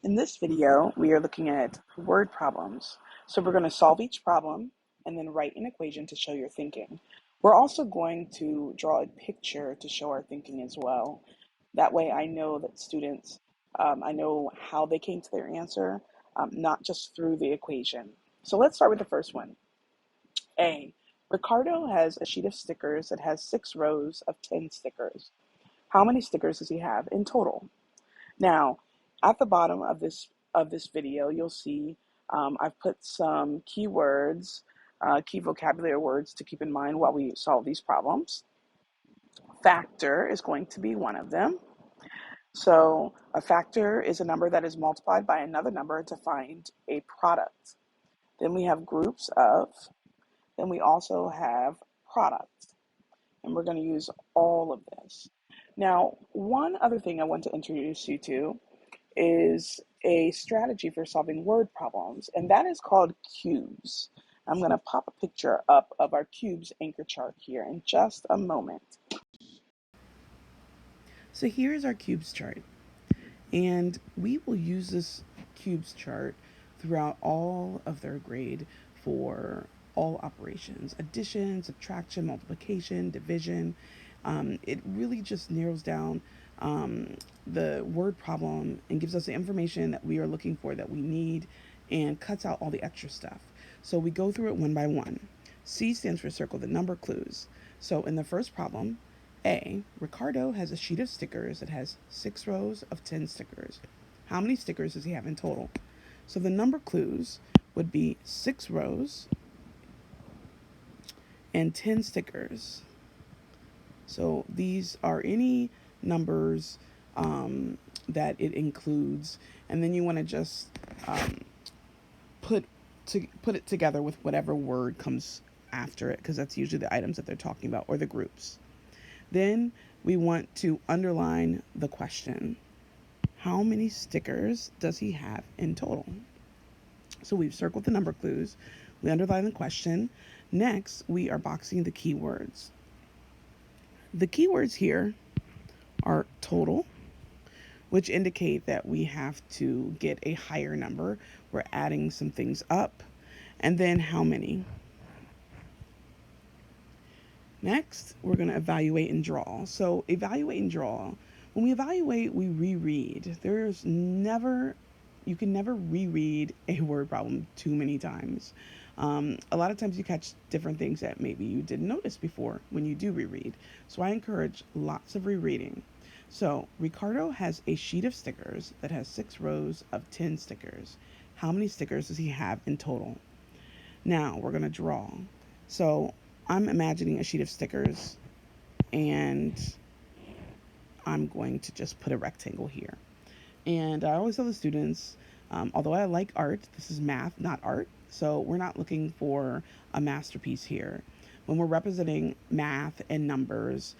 In this video, we are looking at word problems. So we're going to solve each problem and then write an equation to show your thinking. We're also going to draw a picture to show our thinking as well. That way I know that students, I know how they came to their answer, not just through the equation. So let's start with the first one. A, Ricardo has a sheet of stickers that has 6 rows of 10 stickers. How many stickers does he have in total? Now, at the bottom of this video, you'll see I've put some keywords, key vocabulary words to keep in mind while we solve these problems. Factor is going to be one of them. So a factor is a number that is multiplied by another number to find a product. Then we have groups of. Then we also have products. And we're going to use all of this. Now, one other thing I want to introduce you to is a strategy for solving word problems, and that is called cubes. I'm going to pop a picture up of our cubes anchor chart here in just a moment. So here's our cubes chart, and we will use this cubes chart throughout all of third grade for all operations: addition, subtraction, multiplication, division. It really just narrows down the word problem and gives us the information that we are looking for, that we need, and cuts out all the extra stuff. So we go through it one by one. C stands for circle the number clues. So in the first problem, A, Ricardo has a sheet of stickers that has 6 rows of 10 stickers. How many stickers does he have in total? So the number clues would be 6 rows and 10 stickers. So these are any numbers that it includes, and then you want to just put it together with whatever word comes after it, because that's usually the items that they're talking about, or the groups. Then we want to underline the question. How many stickers does he have in total? So we've circled the number clues. We underline the question. Next, we are boxing the keywords. The keywords here are total, which indicate that we have to get a higher number. We're adding some things up. And then how many? Next, we're going to evaluate and draw. So evaluate and draw. When we evaluate, we reread. You can never reread a word problem too many times. A lot of times you catch different things that maybe you didn't notice before when you do reread. So I encourage lots of rereading. So Ricardo has a sheet of stickers that has 6 rows of 10 stickers. How many stickers does he have in total? Now we're going to draw. So I'm imagining a sheet of stickers, and I'm going to just put a rectangle here. And I always tell the students, although I like art, this is math, not art. So we're not looking for a masterpiece here. When we're representing math and numbers,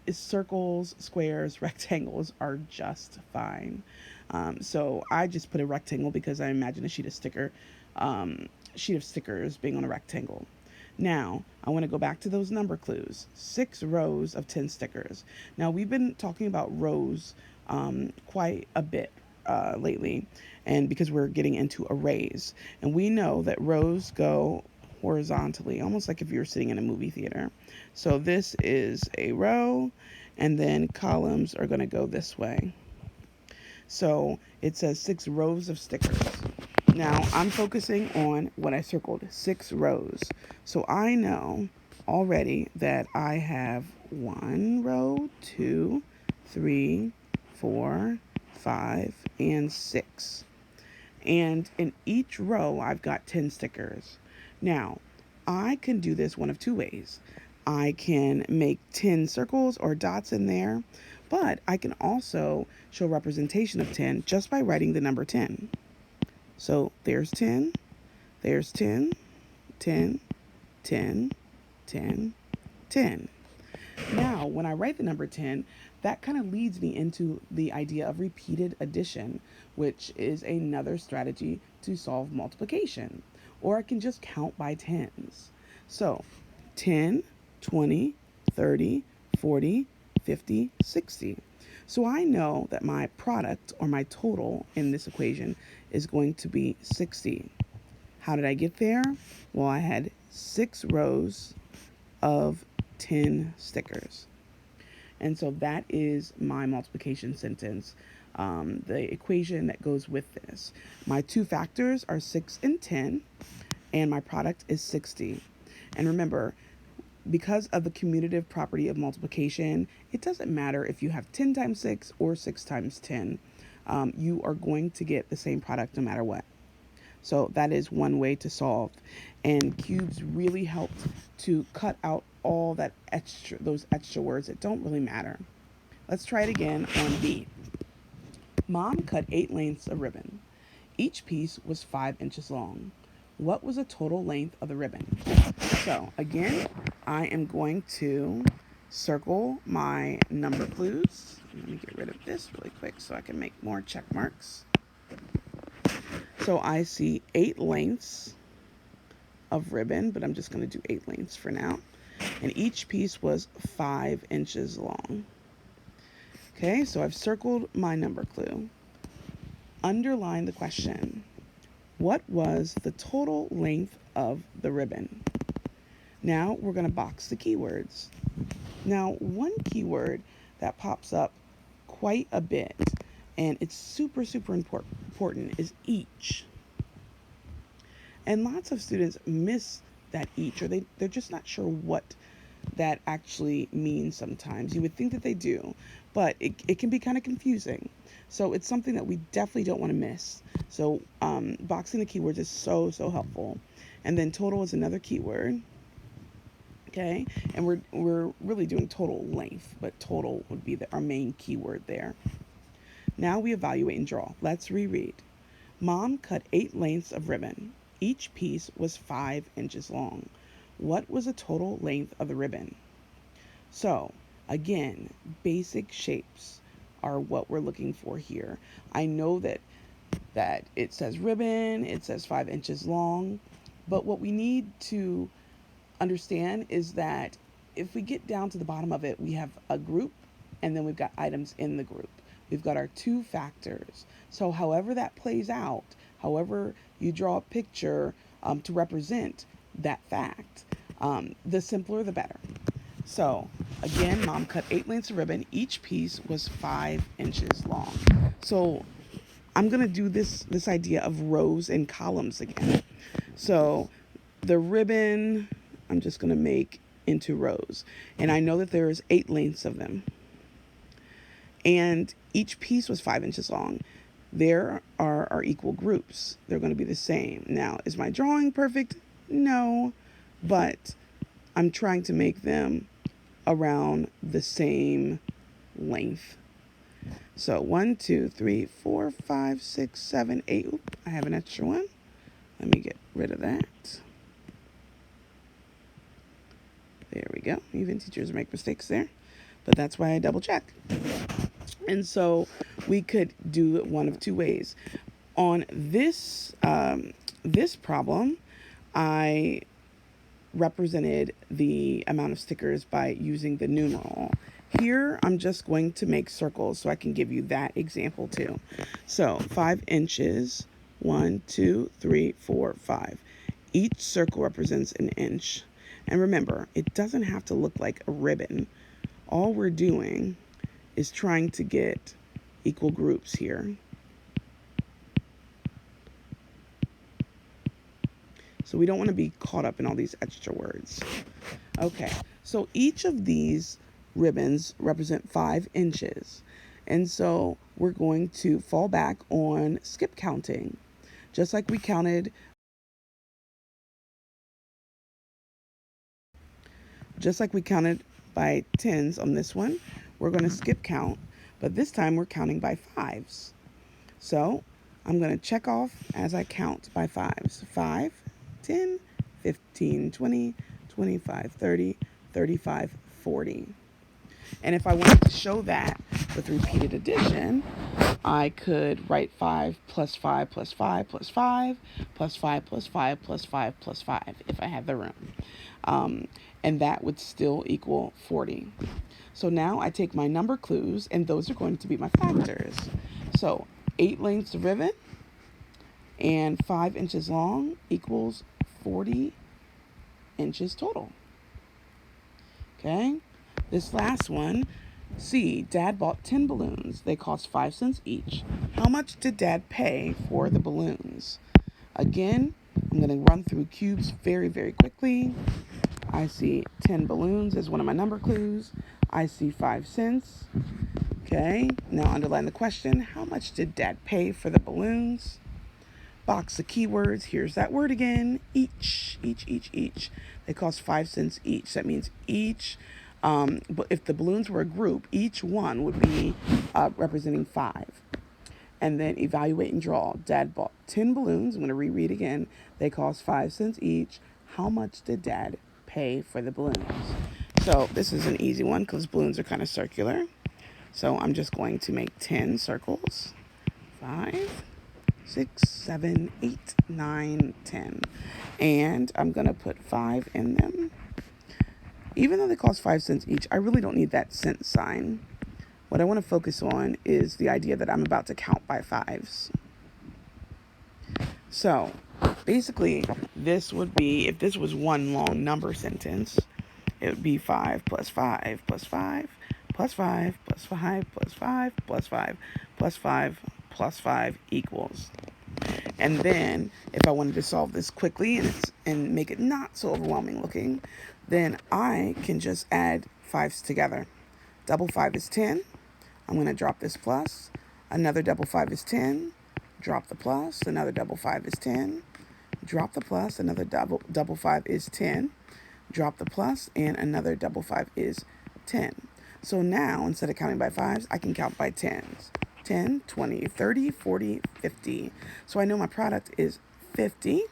circles, squares, rectangles are just fine. So I just put a rectangle because I imagine a sheet of stickers being on a rectangle. Now, I want to go back to those number clues. 6 rows of 10 stickers. Now, we've been talking about rows quite a bit lately, and because we're getting into arrays. And we know that rows go horizontally, almost like if you were sitting in a movie theater. So this is a row, and then columns are going to go this way. So it says 6 rows of stickers. Now I'm focusing on what I circled, 6 rows. So I know already that I have 1 row, 2, 3, 4, 5, and 6. And in each row, I've got 10 stickers. Now, I can do this one of 2 ways. I can make 10 circles or dots in there, but I can also show representation of 10 just by writing the number 10. So there's 10, there's 10, 10, 10, 10, 10. Now, when I write the number 10, that kind of leads me into the idea of repeated addition, which is another strategy to solve multiplication. Or I can just count by tens. So 10, 20, 30, 40, 50, 60. So I know that my product or my total in this equation is going to be 60. How did I get there? Well, I had 6 rows of 10 stickers. And so that is my multiplication sentence, the equation that goes with this. My two factors are 6 and 10, and my product is 60. And remember, because of the commutative property of multiplication, it doesn't matter if you have 10 times 6 or 6 times 10. You are going to get the same product no matter what. So that is one way to solve. And cubes really helped to cut out all those extra words that don't really matter. Let's try it again on B. Mom cut 8 lengths of ribbon. Each piece was 5 inches long. What was the total length of the ribbon? So again, I am going to circle my number clues. Let me get rid of this really quick so I can make more check marks. So I see 8 lengths of ribbon, but I'm just going to do 8 lengths for now. And each piece was 5 inches long. Okay, so I've circled my number clue. Underline the question. What was the total length of the ribbon? Now we're going to box the keywords. Now, one keyword that pops up quite a bit, and it's super important, is each. And lots of students miss that each, or they're just not sure what that actually means sometimes. You would think that they do, but it can be kind of confusing. So it's something that we definitely don't want to miss. So boxing the keywords is so helpful. And then total is another keyword. Okay, and we're really doing total length, but total would be our main keyword there. Now we evaluate and draw. Let's reread. Mom cut 8 lengths of ribbon. Each piece was 5 inches long. What was the total length of the ribbon? So again, basic shapes are what we're looking for here. I know that it says ribbon, it says 5 inches long, but what we need to understand is that if we get down to the bottom of it, we have a group and then we've got items in the group. We've got our two factors. So however that plays out, however you draw a picture to represent that fact, the simpler the better. So again, Mom cut 8 lengths of ribbon. Each piece was 5 inches long. So I'm going to do this idea of rows and columns again. So the ribbon, I'm just going to make into rows. And I know that there's 8 lengths of them. And each piece was 5 inches long. There are our equal groups. They're going to be the same. Now, is my drawing perfect? No, but I'm trying to make them around the same length. So 1, 2, 3, 4, 5, 6, 7, 8. Oop, I have an extra one. Let me get rid of that. There we go. Even teachers make mistakes there, but that's why I double check. And so we could do it one of two ways. On this problem, I represented the amount of stickers by using the numeral. Here, I'm just going to make circles so I can give you that example too. So 5 inches, 1, 2, 3, 4, 5. Each circle represents an inch. And remember, it doesn't have to look like a ribbon. All we're doing is trying to get equal groups here. So we don't want to be caught up in all these extra words. Okay, so each of these ribbons represent 5 inches. And so we're going to fall back on skip counting. Just like we counted by tens on this one, we're going to skip count, but this time we're counting by 5s. So I'm going to check off as I count by 5s. 5, 10, 15, 20, 25, 30, 35, 40. And if I wanted to show that with repeated addition, I could write 5 plus 5 plus 5 plus 5 plus 5 plus 5 plus 5 plus 5 if I had the room. and that would still equal 40. So now I take my number clues, and those are going to be my factors. So 8 lengths of ribbon and 5 inches long equals 40 inches total. Okay, this last one, C, Dad bought 10 balloons. They cost 5 cents each. How much did Dad pay for the balloons? Again, I'm going to run through cubes very, very quickly. I see 10 balloons as one of my number clues. I see 5 cents. Okay, now underline the question. How much did Dad pay for the balloons? Box of keywords. Here's that word again. Each. They cost 5 cents each. That means each. But if the balloons were a group, each one would be representing 5. And then evaluate and draw. Dad bought 10 balloons. I'm going to reread again. They cost 5 cents each. How much did Dad pay for the balloons? So this is an easy one because balloons are kind of circular. So I'm just going to make 10 circles. 5, 6, 7, 8, 9, 10. And I'm going to put 5 in them. Even though they cost 5 cents each, I really don't need that cent sign. What I want to focus on is the idea that I'm about to count by 5s. So basically, this would be, if this was one long number sentence, it would be 5 plus 5 plus 5 plus 5 plus 5 plus 5 plus 5 plus 5 plus 5 equals. And then if I wanted to solve this quickly and make it not so overwhelming looking, then I can just add 5s together. Double 5 is 10. I'm going to drop this plus. Another double 5 is 10. Drop the plus. Another double 5 is 10. Drop the plus. Another double 5 is 10. Drop the plus, and another double 5 is 10. So now, instead of counting by 5s, I can count by 10s. 10, 20, 30, 40, 50. So I know my product is 50.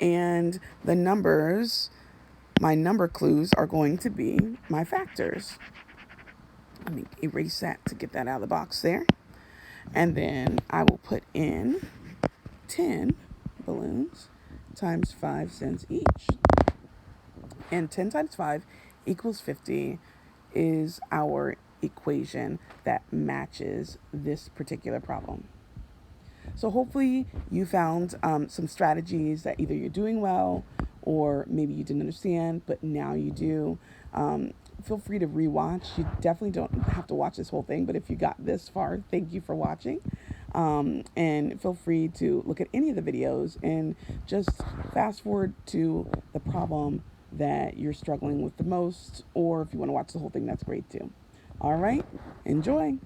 And the numbers, my number clues are going to be my factors. Let me erase that to get that out of the box there. And then I will put in 10 balloons times 5 cents each. And 10 times 5 equals 50 is our equation that matches this particular problem. So hopefully you found some strategies that either you're doing well or maybe you didn't understand, but now you do. Feel free to rewatch. You definitely don't have to watch this whole thing, but if you got this far, thank you for watching. And feel free to look at any of the videos and just fast forward to the problem that you're struggling with the most, or if you want to watch the whole thing, that's great too. All right, enjoy.